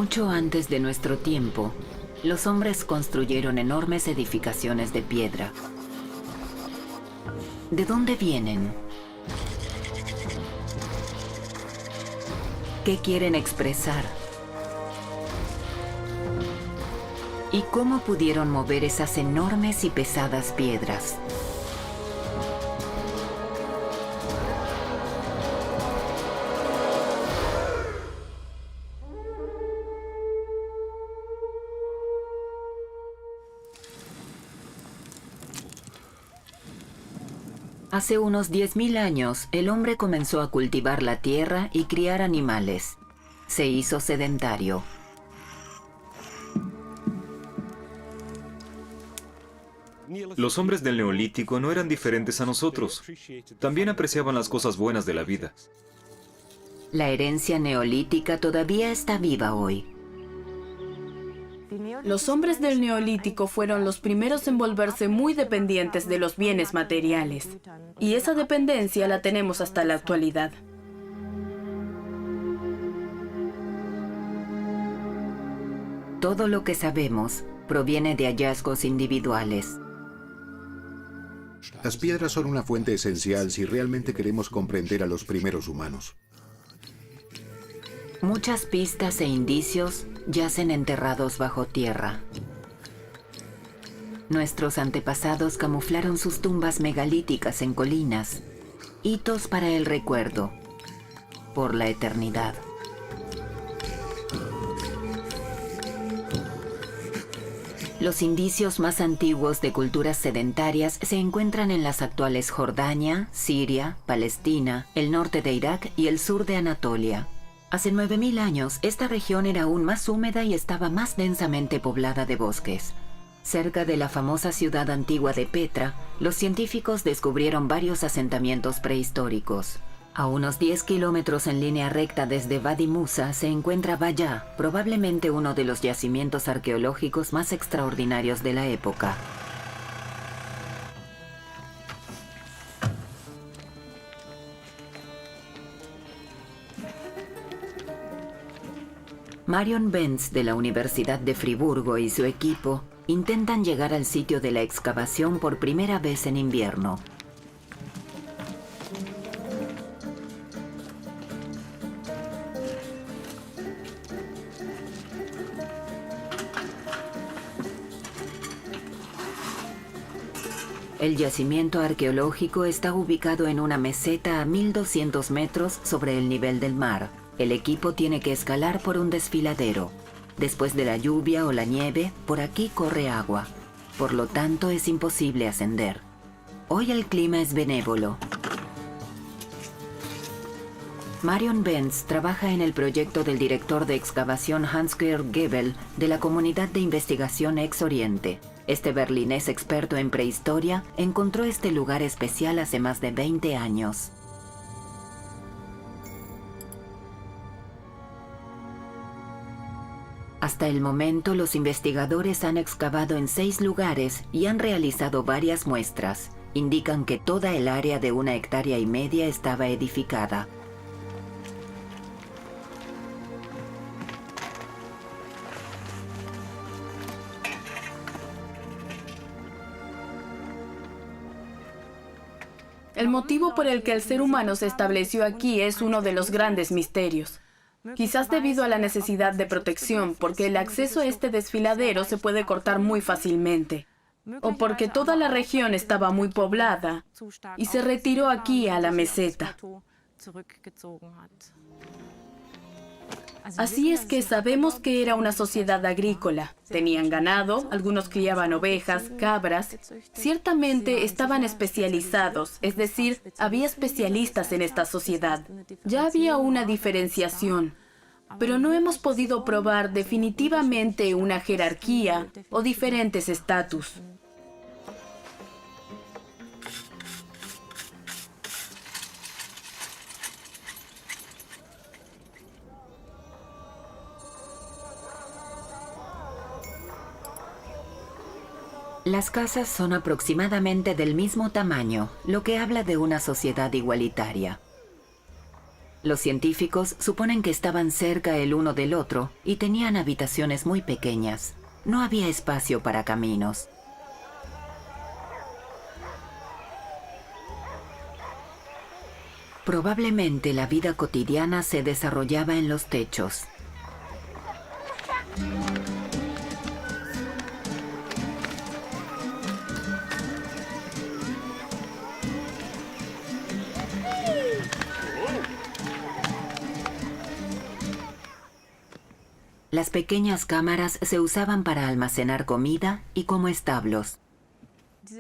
Mucho antes de nuestro tiempo, los hombres construyeron enormes edificaciones de piedra. ¿De dónde vienen? ¿Qué quieren expresar? ¿Y cómo pudieron mover esas enormes y pesadas piedras? Hace unos 10.000 años, el hombre comenzó a cultivar la tierra y criar animales. Se hizo sedentario. Los hombres del Neolítico no eran diferentes a nosotros. También apreciaban las cosas buenas de la vida. La herencia neolítica todavía está viva hoy. Los hombres del Neolítico fueron los primeros en volverse muy dependientes de los bienes materiales. Y esa dependencia la tenemos hasta la actualidad. Todo lo que sabemos proviene de hallazgos individuales. Las piedras son una fuente esencial si realmente queremos comprender a los primeros humanos. Muchas pistas e indicios yacen enterrados bajo tierra. Nuestros antepasados camuflaron sus tumbas megalíticas en colinas, hitos para el recuerdo, por la eternidad. Los indicios más antiguos de culturas sedentarias se encuentran en las actuales Jordania, Siria, Palestina, el norte de Irak y el sur de Anatolia. Hace 9.000 años, esta región era aún más húmeda y estaba más densamente poblada de bosques. Cerca de la famosa ciudad antigua de Petra, los científicos descubrieron varios asentamientos prehistóricos. A unos 10 kilómetros en línea recta desde Wadi Musa se encuentra Baya, probablemente uno de los yacimientos arqueológicos más extraordinarios de la época. Marion Benz de la Universidad de Friburgo y su equipo intentan llegar al sitio de la excavación por primera vez en invierno. El yacimiento arqueológico está ubicado en una meseta a 1.200 metros sobre el nivel del mar. El equipo tiene que escalar por un desfiladero. Después de la lluvia o la nieve, por aquí corre agua. Por lo tanto, es imposible ascender. Hoy el clima es benévolo. Marion Benz trabaja en el proyecto del director de excavación Hans-Georg Gebel de la Comunidad de Investigación Ex Oriente. Este berlinés experto en prehistoria encontró este lugar especial hace más de 20 años. Hasta el momento, los investigadores han excavado en 6 lugares y han realizado varias muestras. Indican que toda el área de 1,5 hectáreas estaba edificada. El motivo por el que el ser humano se estableció aquí es uno de los grandes misterios. Quizás debido a la necesidad de protección, porque el acceso a este desfiladero se puede cortar muy fácilmente. O porque toda la región estaba muy poblada y se retiró aquí a la meseta. Así es que sabemos que era una sociedad agrícola. Tenían ganado, algunos criaban ovejas, cabras. Ciertamente estaban especializados, es decir, había especialistas en esta sociedad. Ya había una diferenciación, pero no hemos podido probar definitivamente una jerarquía o diferentes estatus. Las casas son aproximadamente del mismo tamaño, lo que habla de una sociedad igualitaria. Los científicos suponen que estaban cerca el uno del otro y tenían habitaciones muy pequeñas. No había espacio para caminos. Probablemente la vida cotidiana se desarrollaba en los techos. Las pequeñas cámaras se usaban para almacenar comida y como establos.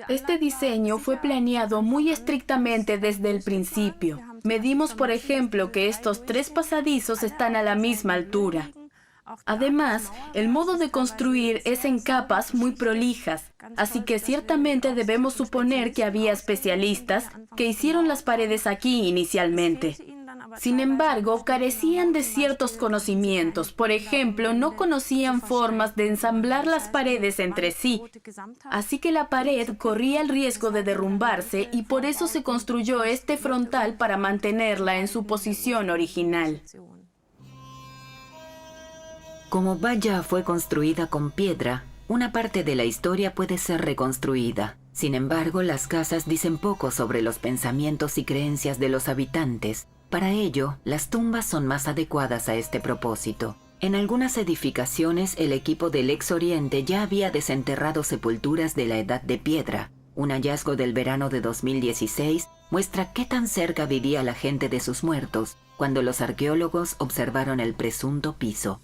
Este diseño fue planeado muy estrictamente desde el principio. Medimos, por ejemplo, que estos 3 pasadizos están a la misma altura. Además, el modo de construir es en capas muy prolijas, así que ciertamente debemos suponer que había especialistas que hicieron las paredes aquí inicialmente. Sin embargo, carecían de ciertos conocimientos. Por ejemplo, no conocían formas de ensamblar las paredes entre sí. Así que la pared corría el riesgo de derrumbarse y por eso se construyó este frontal para mantenerla en su posición original. Como Valla fue construida con piedra, una parte de la historia puede ser reconstruida. Sin embargo, las casas dicen poco sobre los pensamientos y creencias de los habitantes. Para ello, las tumbas son más adecuadas a este propósito. En algunas edificaciones, el equipo del Ex Oriente ya había desenterrado sepulturas de la Edad de Piedra. Un hallazgo del verano de 2016 muestra qué tan cerca vivía la gente de sus muertos cuando los arqueólogos observaron el presunto piso.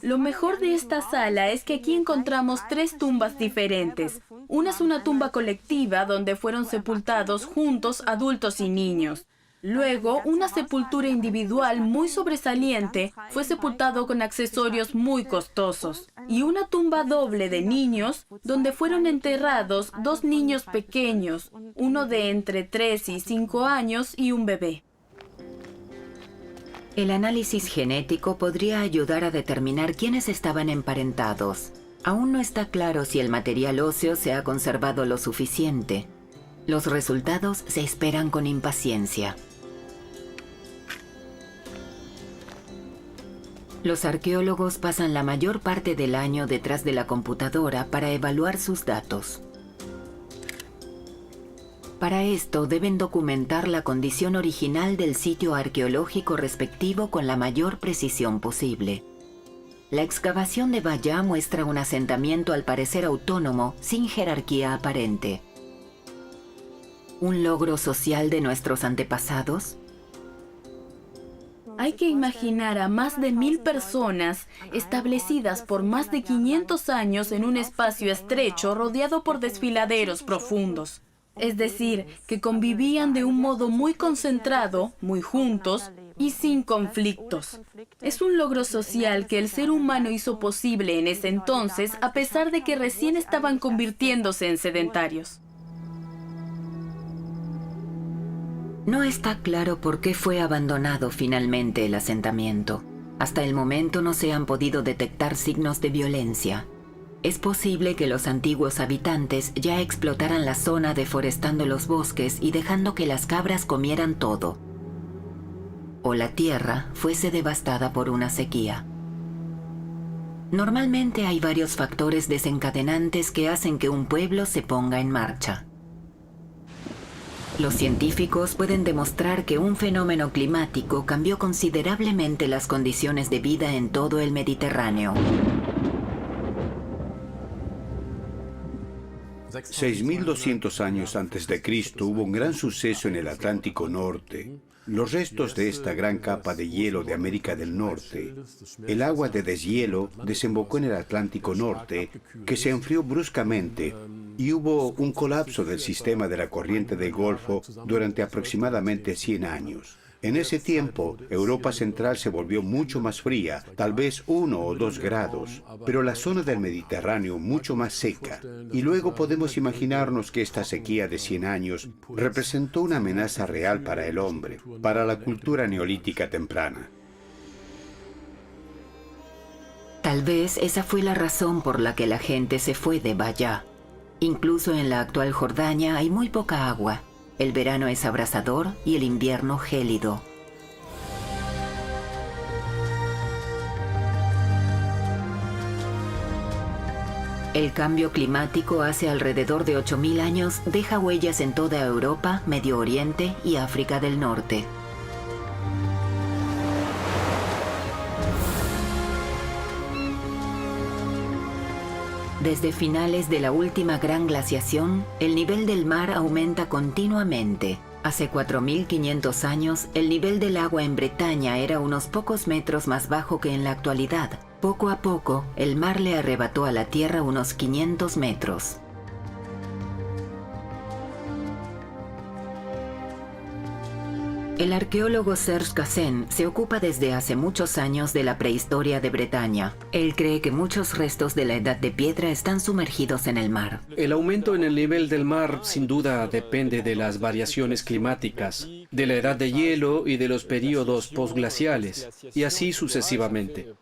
Lo mejor de esta sala es que aquí encontramos 3 tumbas diferentes. Una es una tumba colectiva donde fueron sepultados juntos adultos y niños. Luego, una sepultura individual muy sobresaliente fue sepultado con accesorios muy costosos. Y una tumba doble de niños donde fueron enterrados 2 niños pequeños, uno de entre 3 y 5 años y un bebé. El análisis genético podría ayudar a determinar quiénes estaban emparentados. Aún no está claro si el material óseo se ha conservado lo suficiente. Los resultados se esperan con impaciencia. Los arqueólogos pasan la mayor parte del año detrás de la computadora para evaluar sus datos. Para esto deben documentar la condición original del sitio arqueológico respectivo con la mayor precisión posible. La excavación de Valla muestra un asentamiento al parecer autónomo, sin jerarquía aparente. ¿Un logro social de nuestros antepasados? Hay que imaginar a más de 1000 personas establecidas por más de 500 años en un espacio estrecho rodeado por desfiladeros profundos. Es decir, que convivían de un modo muy concentrado, muy juntos y sin conflictos. Es un logro social que el ser humano hizo posible en ese entonces, a pesar de que recién estaban convirtiéndose en sedentarios. No está claro por qué fue abandonado finalmente el asentamiento. Hasta el momento no se han podido detectar signos de violencia. Es posible que los antiguos habitantes ya explotaran la zona deforestando los bosques y dejando que las cabras comieran todo. O la tierra fuese devastada por una sequía. Normalmente hay varios factores desencadenantes que hacen que un pueblo se ponga en marcha. Los científicos pueden demostrar que un fenómeno climático cambió considerablemente las condiciones de vida en todo el Mediterráneo. 6.200 años antes de Cristo hubo un gran suceso en el Atlántico Norte. Los restos de esta gran capa de hielo de América del Norte, el agua de deshielo desembocó en el Atlántico Norte, que se enfrió bruscamente y hubo un colapso del sistema de la corriente del Golfo durante aproximadamente 100 años. En ese tiempo, Europa Central se volvió mucho más fría, tal vez 1 o 2 grados, pero la zona del Mediterráneo mucho más seca. Y luego podemos imaginarnos que esta sequía de 100 años representó una amenaza real para el hombre, para la cultura neolítica temprana. Tal vez esa fue la razón por la que la gente se fue de Valla. Incluso en la actual Jordania hay muy poca agua. El verano es abrasador y el invierno gélido. El cambio climático hace alrededor de 8.000 años deja huellas en toda Europa, Medio Oriente y África del Norte. Desde finales de la última gran glaciación, el nivel del mar aumenta continuamente. Hace 4.500 años, el nivel del agua en Bretaña era unos pocos metros más bajo que en la actualidad. Poco a poco, el mar le arrebató a la tierra unos 500 metros. El arqueólogo Serge Cassin se ocupa desde hace muchos años de la prehistoria de Bretaña. Él cree que muchos restos de la Edad de Piedra están sumergidos en el mar. El aumento en el nivel del mar sin duda depende de las variaciones climáticas, de la edad de hielo y de los períodos postglaciales, y así sucesivamente.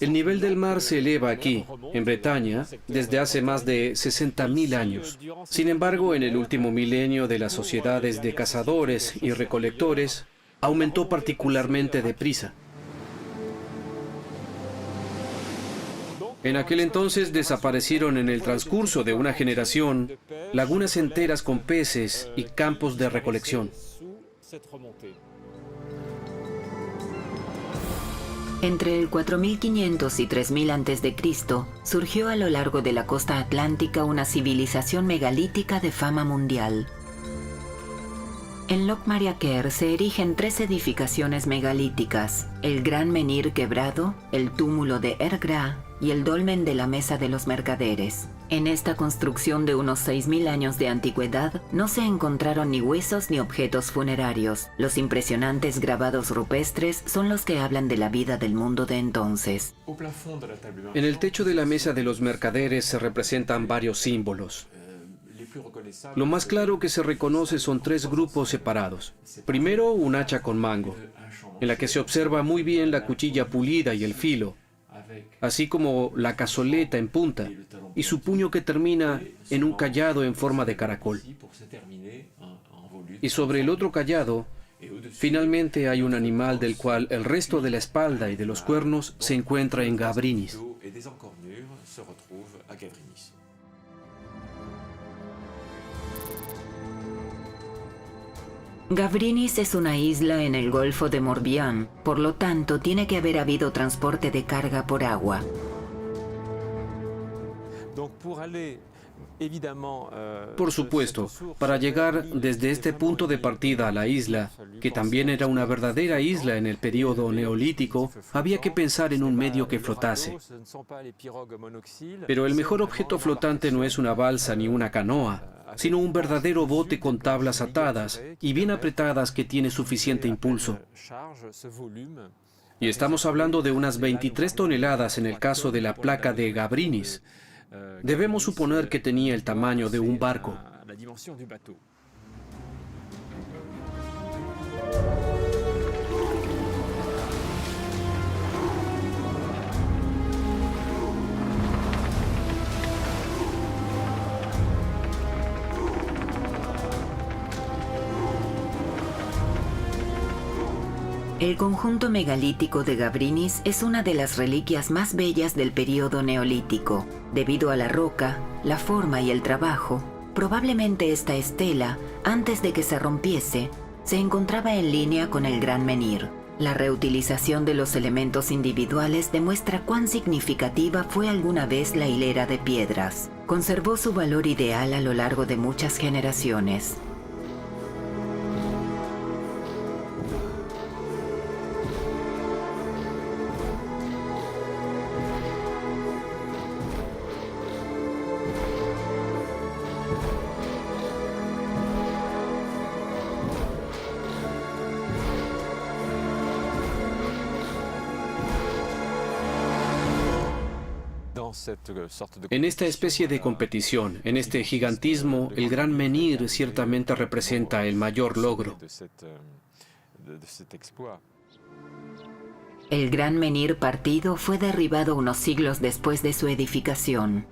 El nivel del mar se eleva aquí, en Bretaña, desde hace más de 60.000 años. Sin embargo, en el último milenio de las sociedades de cazadores y recolectores, aumentó particularmente deprisa. En aquel entonces desaparecieron en el transcurso de una generación lagunas enteras con peces y campos de recolección. Entre el 4500 y 3000 a.C., surgió a lo largo de la costa atlántica una civilización megalítica de fama mundial. En Locmaria-Ker se erigen 3 edificaciones megalíticas: el Gran Menhir Quebrado, el Túmulo de Ergra y el Dolmen de la Mesa de los Mercaderes. En esta construcción de unos 6.000 años de antigüedad no se encontraron ni huesos ni objetos funerarios. Los impresionantes grabados rupestres son los que hablan de la vida del mundo de entonces. En el techo de la Mesa de los Mercaderes se representan varios símbolos. Lo más claro que se reconoce son 3 grupos separados. Primero, un hacha con mango, en la que se observa muy bien la cuchilla pulida y el filo, así como la cazoleta en punta y su puño que termina en un cayado en forma de caracol. Y sobre el otro cayado, finalmente hay un animal del cual el resto de la espalda y de los cuernos se encuentra en Gavrinis. Gavrinis es una isla en el Golfo de Morbihan, por lo tanto tiene que haber habido transporte de carga por agua. Por supuesto, para llegar desde este punto de partida a la isla, que también era una verdadera isla en el período neolítico, había que pensar en un medio que flotase. Pero el mejor objeto flotante no es una balsa ni una canoa, sino un verdadero bote con tablas atadas y bien apretadas que tiene suficiente impulso. Y estamos hablando de unas 23 toneladas en el caso de la placa de Gavrinis. Debemos suponer que tenía el tamaño de un barco. El conjunto megalítico de Gavrinis es una de las reliquias más bellas del período neolítico. Debido a la roca, la forma y el trabajo, probablemente esta estela, antes de que se rompiese, se encontraba en línea con el Gran Menhir. La reutilización de los elementos individuales demuestra cuán significativa fue alguna vez la hilera de piedras. Conservó su valor ideal a lo largo de muchas generaciones. En esta especie de competición, en este gigantismo, el Gran Menhir ciertamente representa el mayor logro. El Gran Menhir partido fue derribado unos siglos después de su edificación.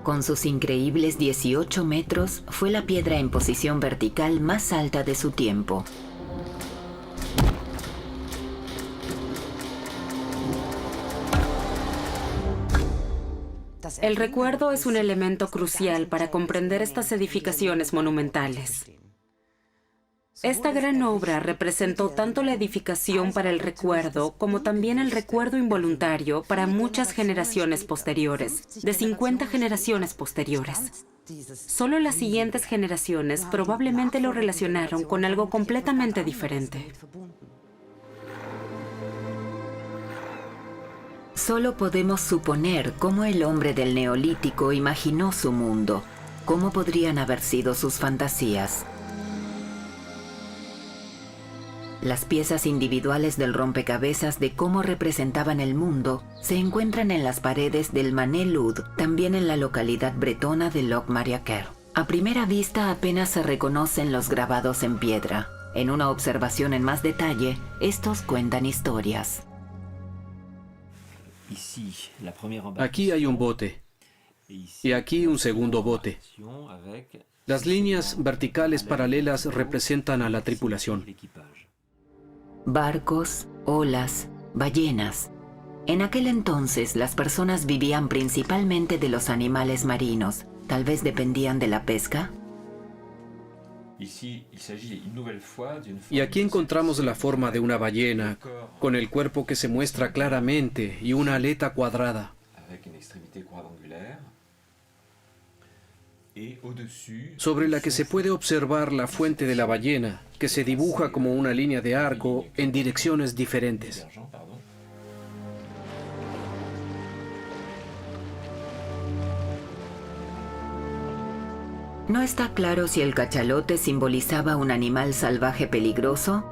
Con sus increíbles 18 metros, fue la piedra en posición vertical más alta de su tiempo. El recuerdo es un elemento crucial para comprender estas edificaciones monumentales. Esta gran obra representó tanto la edificación para el recuerdo como también el recuerdo involuntario para muchas generaciones posteriores, de 50 generaciones posteriores. Solo las siguientes generaciones probablemente lo relacionaron con algo completamente diferente. Solo podemos suponer cómo el hombre del Neolítico imaginó su mundo, cómo podrían haber sido sus fantasías. Las piezas individuales del rompecabezas de cómo representaban el mundo se encuentran en las paredes del Manet Lud, también en la localidad bretona de Locmaria-Quer. A primera vista apenas se reconocen los grabados en piedra. En una observación en más detalle, estos cuentan historias. Aquí hay un bote y aquí un segundo bote. Las líneas verticales paralelas representan a la tripulación. Barcos, olas, ballenas. En aquel entonces las personas vivían principalmente de los animales marinos. Tal vez dependían de la pesca. Y aquí encontramos la forma de una ballena, con el cuerpo que se muestra claramente y una aleta cuadrada. Sobre la que se puede observar la fuente de la ballena, que se dibuja como una línea de arco en direcciones diferentes. No está claro si el cachalote simbolizaba un animal salvaje peligroso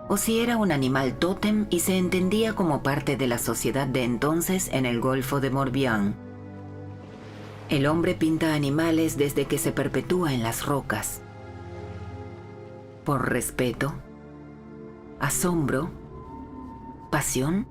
o si era un animal tótem y se entendía como parte de la sociedad de entonces en el Golfo de Morbihan. El hombre pinta animales desde que se perpetúa en las rocas. Por respeto, asombro, pasión.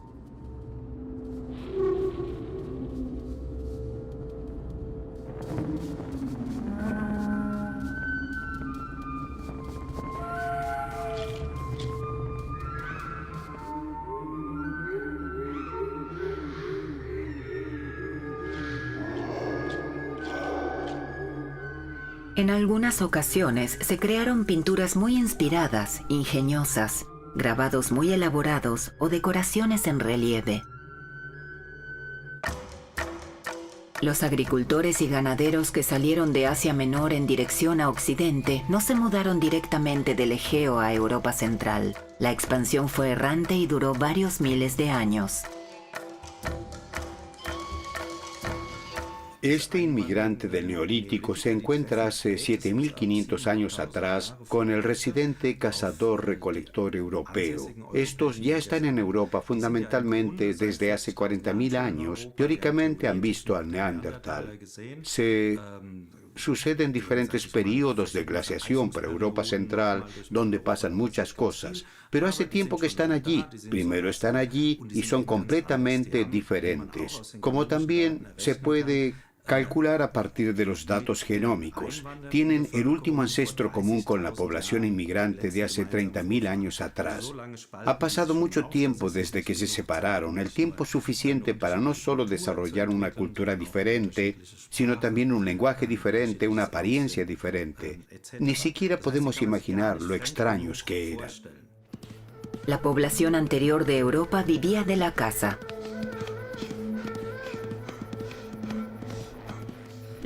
En algunas ocasiones se crearon pinturas muy inspiradas, ingeniosas, grabados muy elaborados o decoraciones en relieve. Los agricultores y ganaderos que salieron de Asia Menor en dirección a Occidente no se mudaron directamente del Egeo a Europa Central. La expansión fue errante y duró varios miles de años. Este inmigrante del Neolítico se encuentra hace 7.500 años atrás con el residente cazador-recolector europeo. Estos ya están en Europa fundamentalmente desde hace 40.000 años. Teóricamente han visto al Neandertal. Sucede en diferentes períodos de glaciación para Europa Central, donde pasan muchas cosas. Pero hace tiempo que están allí. Primero están allí y son completamente diferentes. Como también se puede calcular a partir de los datos genómicos. Tienen el último ancestro común con la población inmigrante de hace 30.000 años atrás. Ha pasado mucho tiempo desde que se separaron, el tiempo suficiente para no solo desarrollar una cultura diferente, sino también un lenguaje diferente, una apariencia diferente. Ni siquiera podemos imaginar lo extraños que eran. La población anterior de Europa vivía de la caza.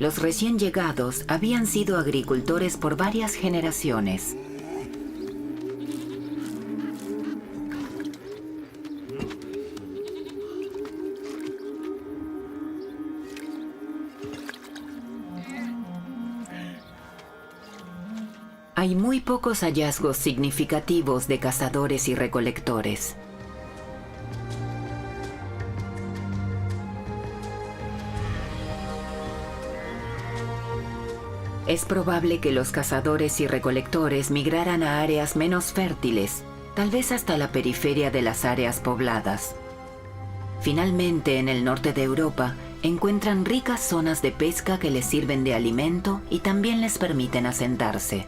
Los recién llegados habían sido agricultores por varias generaciones. Hay muy pocos hallazgos significativos de cazadores y recolectores. Es probable que los cazadores y recolectores migraran a áreas menos fértiles, tal vez hasta la periferia de las áreas pobladas. Finalmente, en el norte de Europa, encuentran ricas zonas de pesca que les sirven de alimento y también les permiten asentarse.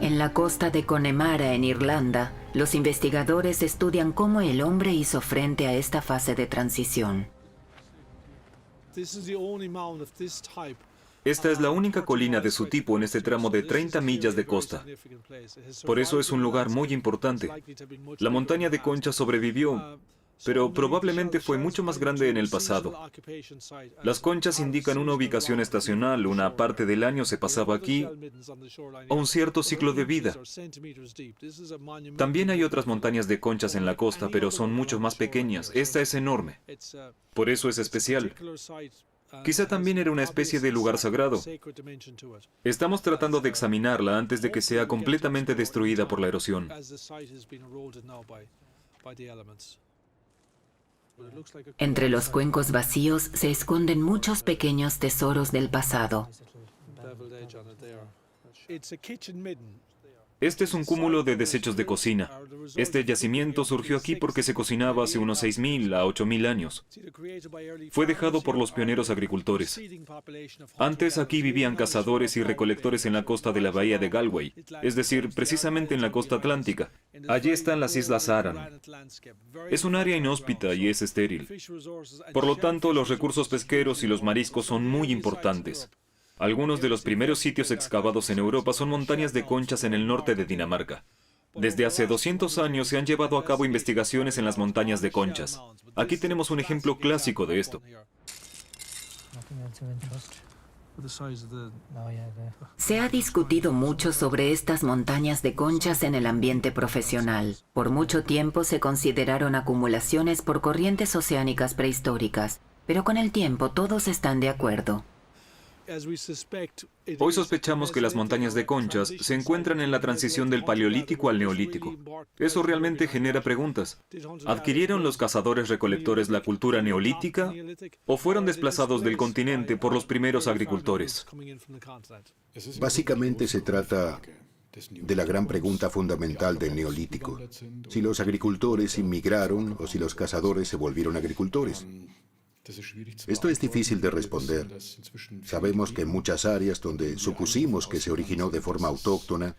En la costa de Connemara, en Irlanda, los investigadores estudian cómo el hombre hizo frente a esta fase de transición. Esta es la única colina de su tipo en este tramo de 30 millas de costa. Por eso es un lugar muy importante. La montaña de Conchas sobrevivió, pero probablemente fue mucho más grande en el pasado. Las conchas indican una ubicación estacional, una parte del año se pasaba aquí, o un cierto ciclo de vida. También hay otras montañas de conchas en la costa, pero son mucho más pequeñas. Esta es enorme. Por eso es especial. Quizá también era una especie de lugar sagrado. Estamos tratando de examinarla antes de que sea completamente destruida por la erosión. Entre los cuencos vacíos se esconden muchos pequeños tesoros del pasado. Este es un cúmulo de desechos de cocina. Este yacimiento surgió aquí porque se cocinaba hace unos 6.000 a 8.000 años. Fue dejado por los pioneros agricultores. Antes aquí vivían cazadores y recolectores en la costa de la bahía de Galway, es decir, precisamente en la costa atlántica. Allí están las Islas Aran. Es un área inhóspita y es estéril. Por lo tanto, los recursos pesqueros y los mariscos son muy importantes. Algunos de los primeros sitios excavados en Europa son montañas de conchas en el norte de Dinamarca. Desde hace 200 años se han llevado a cabo investigaciones en las montañas de conchas. Aquí tenemos un ejemplo clásico de esto. Se ha discutido mucho sobre estas montañas de conchas en el ambiente profesional. Por mucho tiempo se consideraron acumulaciones por corrientes oceánicas prehistóricas, pero con el tiempo todos están de acuerdo. Hoy sospechamos que las montañas de conchas se encuentran en la transición del Paleolítico al Neolítico. Eso realmente genera preguntas. ¿Adquirieron los cazadores-recolectores la cultura neolítica o fueron desplazados del continente por los primeros agricultores? Básicamente se trata de la gran pregunta fundamental del Neolítico. Si los agricultores inmigraron o si los cazadores se volvieron agricultores. Esto es difícil de responder. Sabemos que en muchas áreas donde supusimos que se originó de forma autóctona,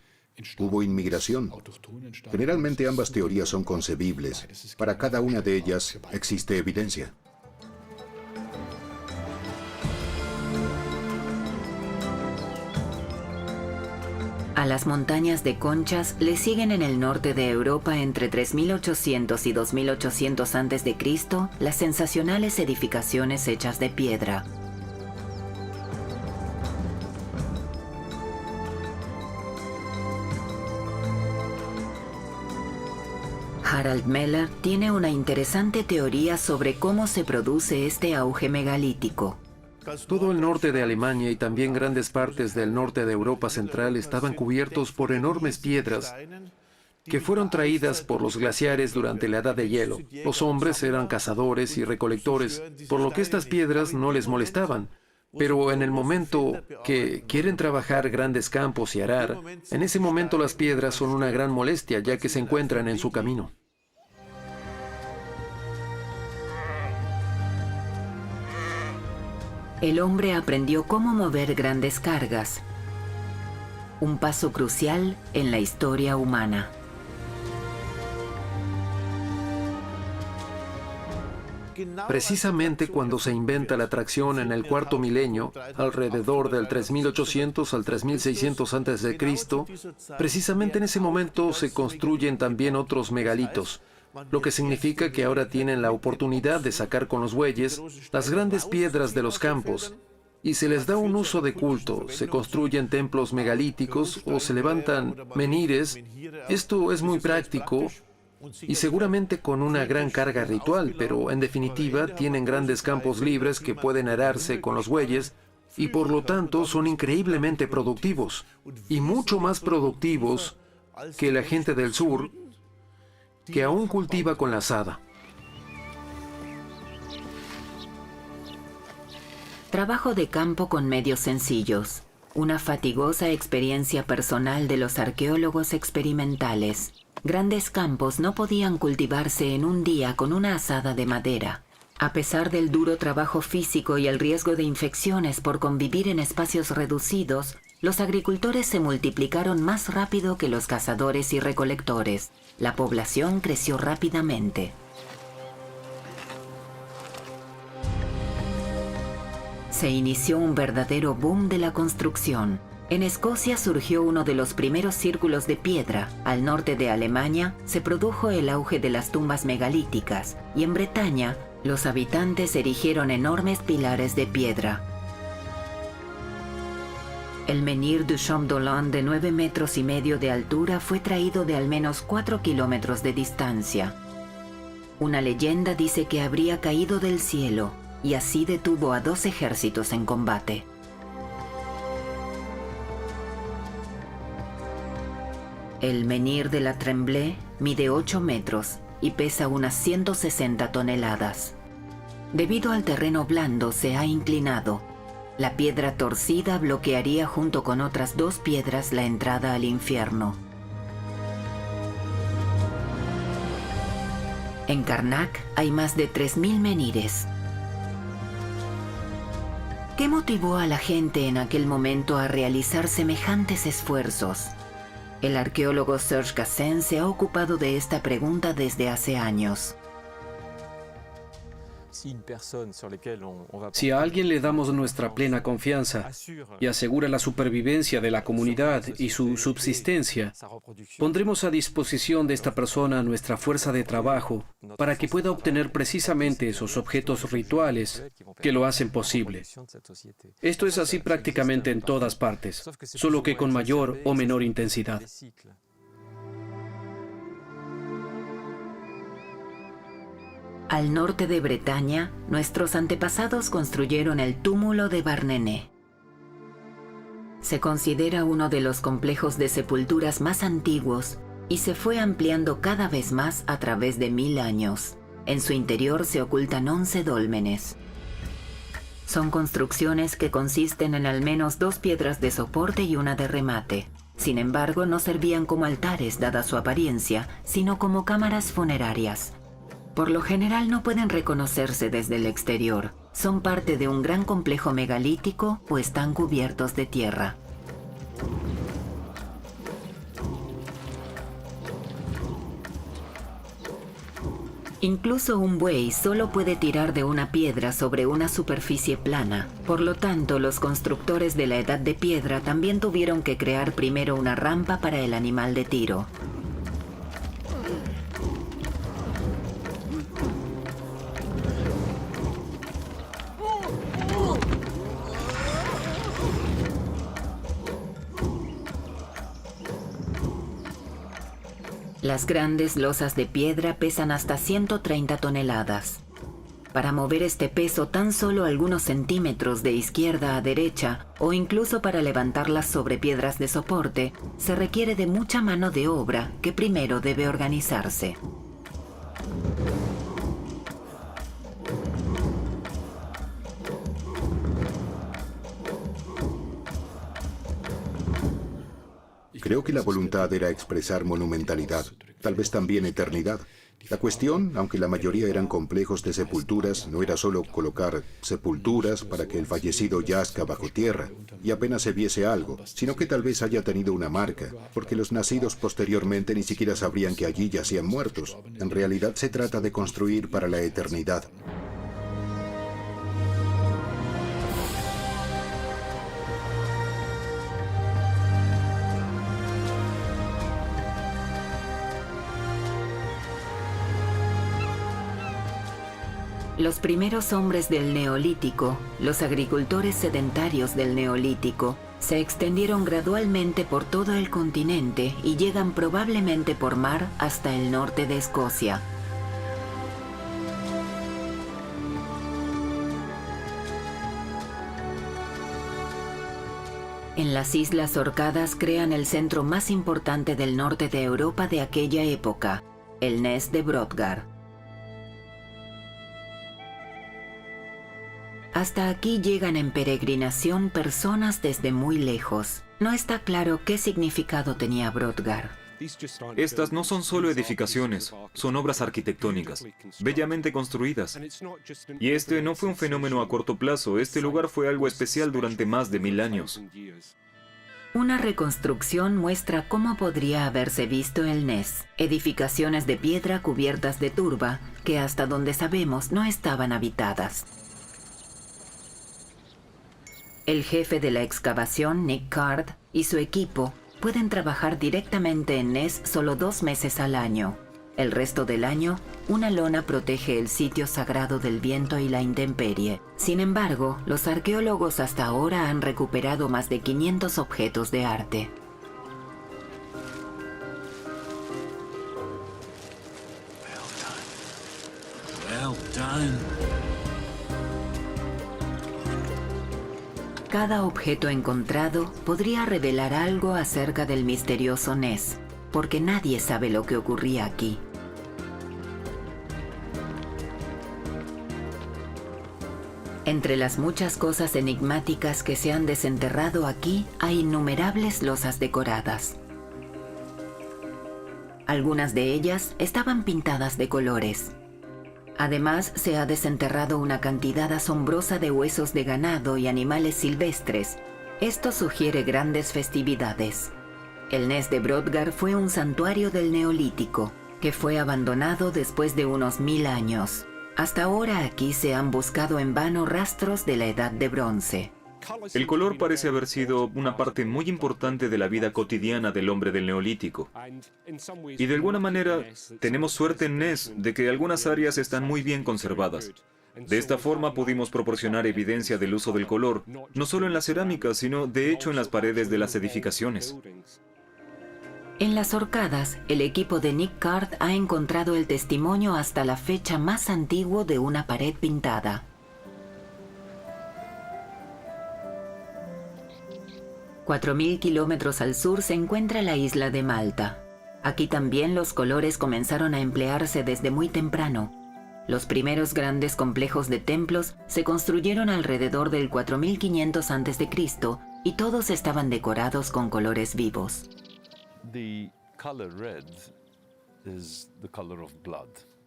hubo inmigración. Generalmente ambas teorías son concebibles. Para cada una de ellas existe evidencia. A las montañas de conchas le siguen en el norte de Europa entre 3800 y 2800 a.C. las sensacionales edificaciones hechas de piedra. Harald Meller tiene una interesante teoría sobre cómo se produce este auge megalítico. Todo el norte de Alemania y también grandes partes del norte de Europa Central estaban cubiertos por enormes piedras que fueron traídas por los glaciares durante la Edad de Hielo. Los hombres eran cazadores y recolectores, por lo que estas piedras no les molestaban. Pero en el momento que quieren trabajar grandes campos y arar, en ese momento las piedras son una gran molestia ya que se encuentran en su camino. El hombre aprendió cómo mover grandes cargas, un paso crucial en la historia humana. Precisamente cuando se inventa la tracción en el cuarto milenio, alrededor del 3800 al 3600 a.C., precisamente en ese momento se construyen también otros megalitos, lo que significa que ahora tienen la oportunidad de sacar con los bueyes las grandes piedras de los campos y se les da un uso de culto. Se construyen templos megalíticos o se levantan menhires. Esto es muy práctico y seguramente con una gran carga ritual, pero en definitiva tienen grandes campos libres que pueden ararse con los bueyes y por lo tanto son increíblemente productivos y mucho más productivos que la gente del sur, que aún cultiva con la azada. Trabajo de campo con medios sencillos. Una fatigosa experiencia personal de los arqueólogos experimentales. Grandes campos no podían cultivarse en un día con una azada de madera. A pesar del duro trabajo físico y el riesgo de infecciones por convivir en espacios reducidos, los agricultores se multiplicaron más rápido que los cazadores y recolectores. La población creció rápidamente. Se inició un verdadero boom de la construcción. En Escocia surgió uno de los primeros círculos de piedra. Al norte de Alemania se produjo el auge de las tumbas megalíticas y en Bretaña los habitantes erigieron enormes pilares de piedra. El menhir du Champ d'Olonne de 9,5 metros de altura fue traído de al menos 4 kilómetros de distancia. Una leyenda dice que habría caído del cielo y así detuvo a 2 ejércitos en combate. El menhir de la Tremblay mide 8 metros y pesa unas 160 toneladas. Debido al terreno blando se ha inclinado. La piedra torcida bloquearía junto con otras 2 piedras la entrada al infierno. En Karnak hay más de 3.000 menhires. ¿Qué motivó a la gente en aquel momento a realizar semejantes esfuerzos? El arqueólogo Serge Cassin se ha ocupado de esta pregunta desde hace años. Si a alguien le damos nuestra plena confianza y asegura la supervivencia de la comunidad y su subsistencia, pondremos a disposición de esta persona nuestra fuerza de trabajo para que pueda obtener precisamente esos objetos rituales que lo hacen posible. Esto es así prácticamente en todas partes, solo que con mayor o menor intensidad. Al norte de Bretaña, nuestros antepasados construyeron el túmulo de Barnené. Se considera uno de los complejos de sepulturas más antiguos y se fue ampliando cada vez más a través de 1000 años. En su interior se ocultan 11 dólmenes. Son construcciones que consisten en al menos 2 piedras de soporte y una de remate. Sin embargo, no servían como altares dada su apariencia, sino como cámaras funerarias. Por lo general no pueden reconocerse desde el exterior. Son parte de un gran complejo megalítico o están cubiertos de tierra. Incluso un buey solo puede tirar de una piedra sobre una superficie plana. Por lo tanto, los constructores de la Edad de Piedra también tuvieron que crear primero una rampa para el animal de tiro. Las grandes losas de piedra pesan hasta 130 toneladas. Para mover este peso tan solo algunos centímetros de izquierda a derecha o incluso para levantarlas sobre piedras de soporte, se requiere de mucha mano de obra que primero debe organizarse. Creo que la voluntad era expresar monumentalidad, tal vez también eternidad. La cuestión, aunque la mayoría eran complejos de sepulturas, no era solo colocar sepulturas para que el fallecido yazca bajo tierra y apenas se viese algo, sino que tal vez haya tenido una marca, porque los nacidos posteriormente ni siquiera sabrían que allí yacían muertos. En realidad se trata de construir para la eternidad. Los primeros hombres del Neolítico, los agricultores sedentarios del Neolítico, se extendieron gradualmente por todo el continente y llegan probablemente por mar hasta el norte de Escocia. En las Islas Orcadas crean el centro más importante del norte de Europa de aquella época, el Ness de Brodgar. Hasta aquí llegan en peregrinación personas desde muy lejos. No está claro qué significado tenía Brodgar. Estas no son solo edificaciones, son obras arquitectónicas, bellamente construidas. Y este no fue un fenómeno a corto plazo, este lugar fue algo especial durante más de 1000 años. Una reconstrucción muestra cómo podría haberse visto el Ness. Edificaciones de piedra cubiertas de turba que hasta donde sabemos no estaban habitadas. El jefe de la excavación, Nick Card, y su equipo pueden trabajar directamente en Ness solo 2 meses al año. El resto del año, una lona protege el sitio sagrado del viento y la intemperie. Sin embargo, los arqueólogos hasta ahora han recuperado más de 500 objetos de arte. Cada objeto encontrado podría revelar algo acerca del misterioso Ness, porque nadie sabe lo que ocurría aquí. Entre las muchas cosas enigmáticas que se han desenterrado aquí, hay innumerables losas decoradas. Algunas de ellas estaban pintadas de colores. Además, se ha desenterrado una cantidad asombrosa de huesos de ganado y animales silvestres. Esto sugiere grandes festividades. El Ness de Brodgar fue un santuario del Neolítico, que fue abandonado después de unos 1000 años. Hasta ahora aquí se han buscado en vano rastros de la Edad de Bronce. El color parece haber sido una parte muy importante de la vida cotidiana del hombre del Neolítico. Y de alguna manera, tenemos suerte en Ness de que algunas áreas están muy bien conservadas. De esta forma pudimos proporcionar evidencia del uso del color, no solo en la cerámica, sino de hecho en las paredes de las edificaciones. En las Orcadas, el equipo de Nick Card ha encontrado el testimonio hasta la fecha más antiguo de una pared pintada. ...4.000 kilómetros al sur se encuentra la isla de Malta. Aquí también los colores comenzaron a emplearse desde muy temprano. Los primeros grandes complejos de templos se construyeron alrededor del 4500 a.C. y todos estaban decorados con colores vivos.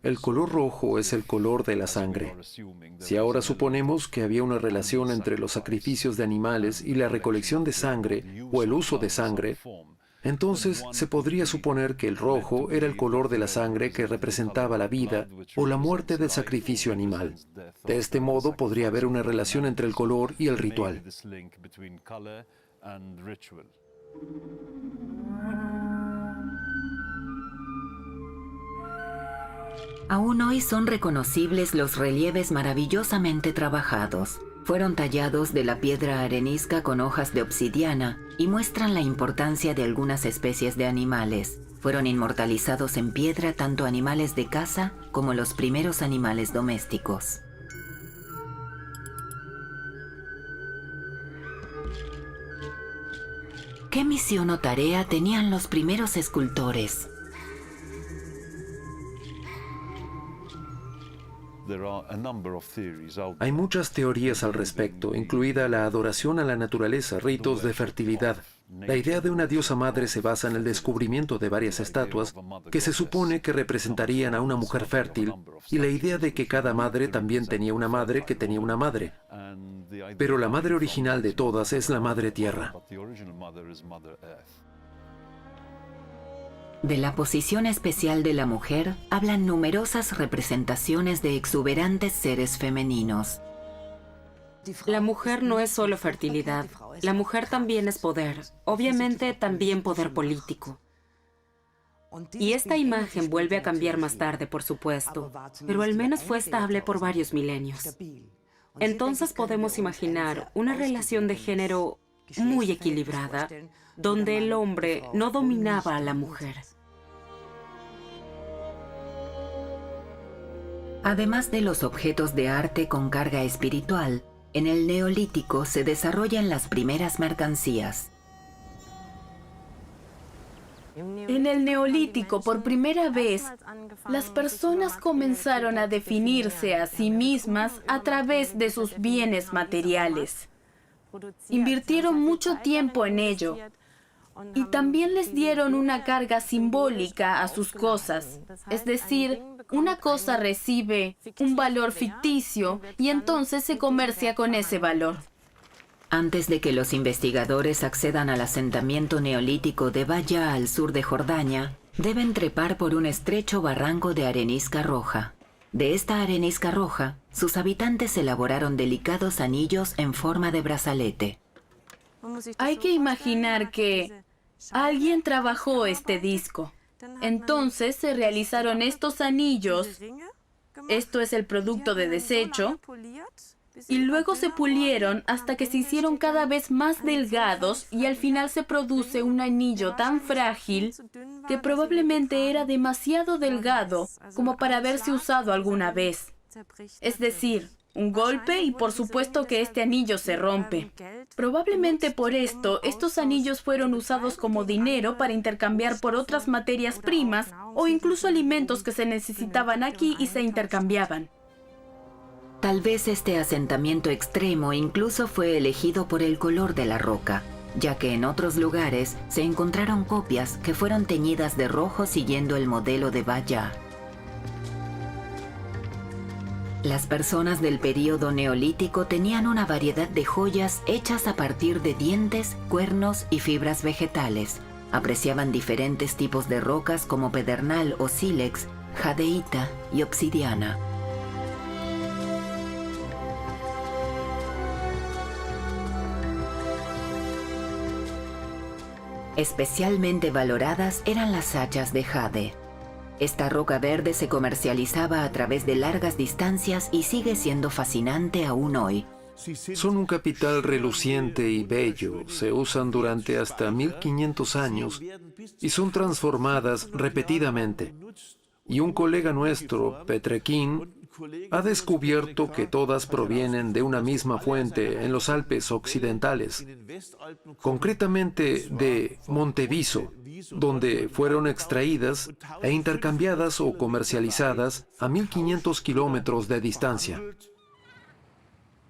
El color rojo es el color de la sangre. Si ahora suponemos que había una relación entre los sacrificios de animales y la recolección de sangre o el uso de sangre, entonces se podría suponer que el rojo era el color de la sangre que representaba la vida o la muerte del sacrificio animal. De este modo podría haber una relación entre el color y el ritual. Aún hoy son reconocibles los relieves maravillosamente trabajados. Fueron tallados de la piedra arenisca con hojas de obsidiana y muestran la importancia de algunas especies de animales. Fueron inmortalizados en piedra tanto animales de caza como los primeros animales domésticos. ¿Qué misión o tarea tenían los primeros escultores? Hay muchas teorías al respecto, incluida la adoración a la naturaleza, ritos de fertilidad. La idea de una diosa madre se basa en el descubrimiento de varias estatuas que se supone que representarían a una mujer fértil y la idea de que cada madre también tenía una madre que tenía una madre. Pero la madre original de todas es la Madre Tierra. De la posición especial de la mujer hablan numerosas representaciones de exuberantes seres femeninos. La mujer no es solo fertilidad. La mujer también es poder. Obviamente también poder político. Y esta imagen vuelve a cambiar más tarde, por supuesto, pero al menos fue estable por varios milenios. Entonces podemos imaginar una relación de género muy equilibrada, donde el hombre no dominaba a la mujer. Además de los objetos de arte con carga espiritual, en el Neolítico se desarrollan las primeras mercancías. En el Neolítico, por primera vez, las personas comenzaron a definirse a sí mismas a través de sus bienes materiales. Invirtieron mucho tiempo en ello y también les dieron una carga simbólica a sus cosas. Es decir, una cosa recibe un valor ficticio y entonces se comercia con ese valor. Antes de que los investigadores accedan al asentamiento neolítico de Baya al sur de Jordania, deben trepar por un estrecho barranco de arenisca roja. De esta arenisca roja, sus habitantes elaboraron delicados anillos en forma de brazalete. Hay que imaginar que alguien trabajó este disco. Entonces se realizaron estos anillos. Esto es el producto de desecho. Y luego se pulieron hasta que se hicieron cada vez más delgados y al final se produce un anillo tan frágil que probablemente era demasiado delgado como para haberse usado alguna vez. Es decir, un golpe y por supuesto que este anillo se rompe. Probablemente por esto, estos anillos fueron usados como dinero para intercambiar por otras materias primas o incluso alimentos que se necesitaban aquí y se intercambiaban. Tal vez este asentamiento extremo incluso fue elegido por el color de la roca, ya que en otros lugares se encontraron copias que fueron teñidas de rojo siguiendo el modelo de Baya. Las personas del período neolítico tenían una variedad de joyas hechas a partir de dientes, cuernos y fibras vegetales. Apreciaban diferentes tipos de rocas como pedernal o sílex, jadeíta y obsidiana. Especialmente valoradas eran las hachas de jade. Esta roca verde se comercializaba a través de largas distancias y sigue siendo fascinante aún hoy. Son un capital reluciente y bello, se usan durante hasta 1500 años y son transformadas repetidamente. Y un colega nuestro, Petrekin, ha descubierto que todas provienen de una misma fuente en los Alpes occidentales, concretamente de Monteviso, donde fueron extraídas e intercambiadas o comercializadas a 1500 kilómetros de distancia.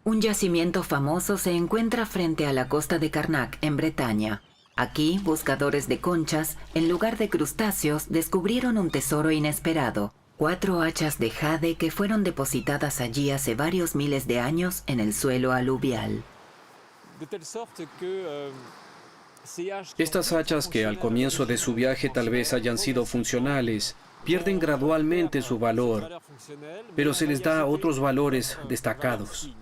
Un yacimiento famoso se encuentra frente a la costa de Karnak, en Bretaña. Aquí, buscadores de conchas, en lugar de crustáceos, descubrieron un tesoro inesperado: 4 hachas de jade que fueron depositadas allí hace varios miles de años en el suelo aluvial. Estas hachas, que al comienzo de su viaje tal vez hayan sido funcionales, pierden gradualmente su valor, pero se les da otros valores destacados.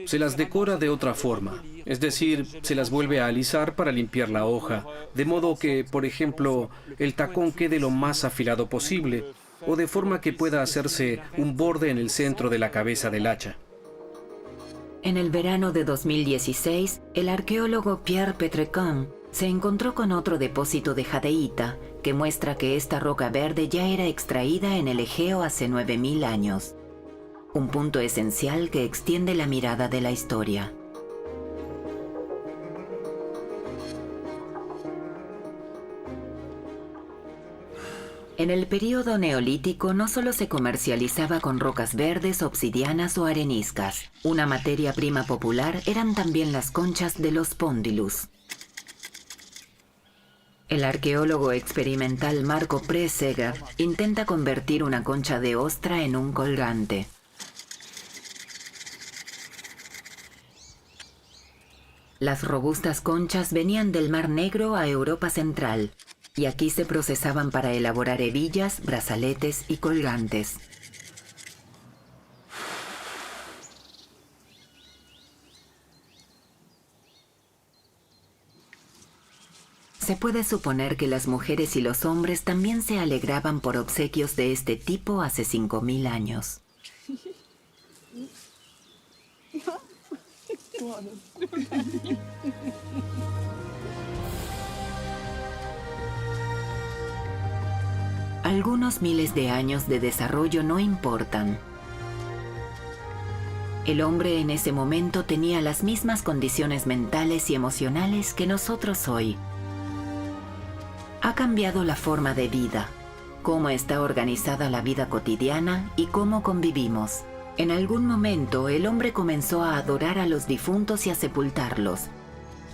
Se las decora de otra forma, es decir, se las vuelve a alisar para limpiar la hoja, de modo que, por ejemplo, el tacón quede lo más afilado posible, o de forma que pueda hacerse un borde en el centro de la cabeza del hacha. En el verano de 2016, el arqueólogo Pierre Petrekin se encontró con otro depósito de jadeíta que muestra que esta roca verde ya era extraída en el Egeo hace 9000 años. Un punto esencial que extiende la mirada de la historia. En el período neolítico no solo se comercializaba con rocas verdes, obsidianas o areniscas. Una materia prima popular eran también las conchas de los Spondylus. El arqueólogo experimental Marco Preseger intenta convertir una concha de ostra en un colgante. Las robustas conchas venían del Mar Negro a Europa Central, y aquí se procesaban para elaborar hebillas, brazaletes y colgantes. Se puede suponer que las mujeres y los hombres también se alegraban por obsequios de este tipo hace 5000 años. Algunos miles de años de desarrollo no importan. El hombre en ese momento tenía las mismas condiciones mentales y emocionales que nosotros hoy. Ha cambiado la forma de vida, cómo está organizada la vida cotidiana y cómo convivimos. En algún momento, el hombre comenzó a adorar a los difuntos y a sepultarlos.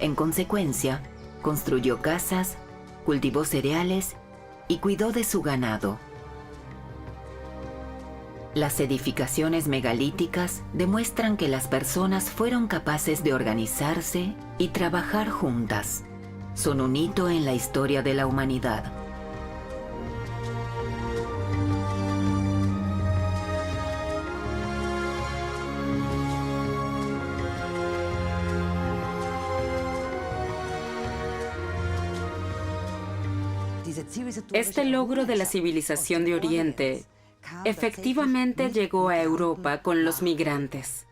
En consecuencia, construyó casas, cultivó cereales y cuidó de su ganado. Las edificaciones megalíticas demuestran que las personas fueron capaces de organizarse y trabajar juntas. Son un hito en la historia de la humanidad. Este logro de la civilización de Oriente efectivamente llegó a Europa con los migrantes.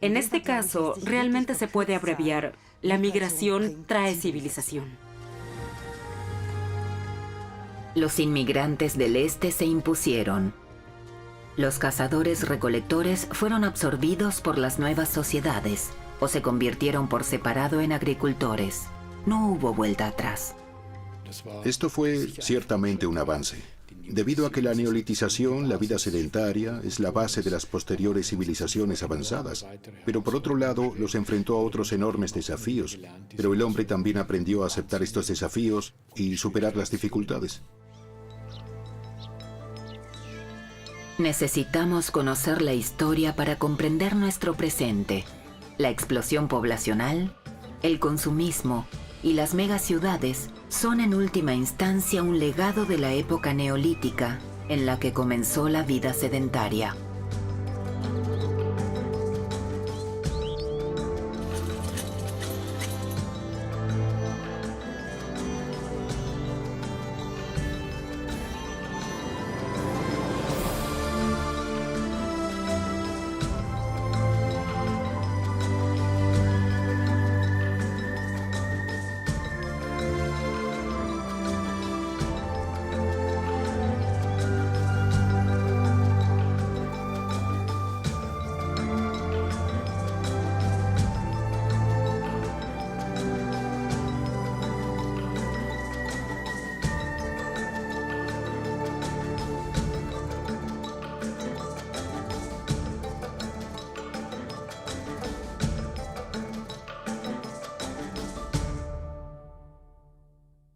En este caso, realmente se puede abreviar: la migración trae civilización. Los inmigrantes del este se impusieron. Los cazadores-recolectores fueron absorbidos por las nuevas sociedades o se convirtieron por separado en agricultores. No hubo vuelta atrás. Esto fue ciertamente un avance. Debido a que la neolitización, la vida sedentaria, es la base de las posteriores civilizaciones avanzadas. Pero por otro lado, los enfrentó a otros enormes desafíos. Pero el hombre también aprendió a aceptar estos desafíos y superar las dificultades. Necesitamos conocer la historia para comprender nuestro presente. La explosión poblacional, el consumismo y las megaciudades son en última instancia un legado de la época neolítica en la que comenzó la vida sedentaria.